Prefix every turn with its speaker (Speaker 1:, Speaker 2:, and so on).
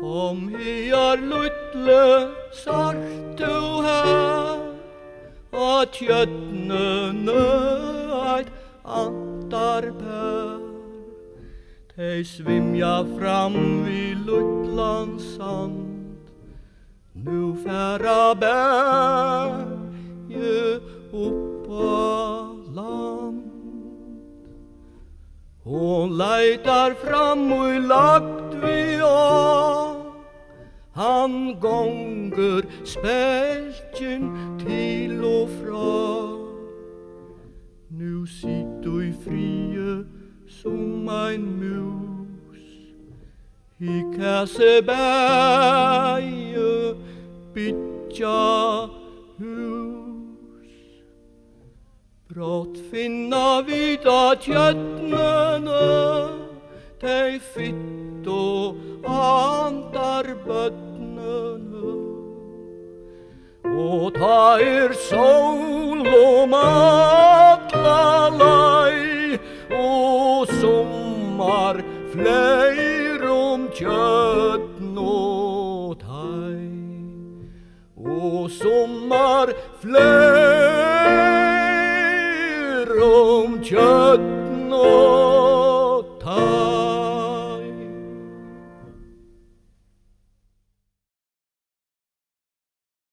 Speaker 1: Kom her lutle sartu her at tjøtnene eit antarpær. Tei svimja fram vi lutlan sand, nu færa berge uppa land. Hon leitar fram og lagt vi av, han gonger speltjen til og fra. Nu sitt du i frie som ein mus, i Kasseberge bytja hus. Brått finna vi da tjøtnene, tei fitt og antarbøtnene. Og ta sol om atla lei, og sommar fleirum tjøtn og tei. Og sommar fleirum tjøtn og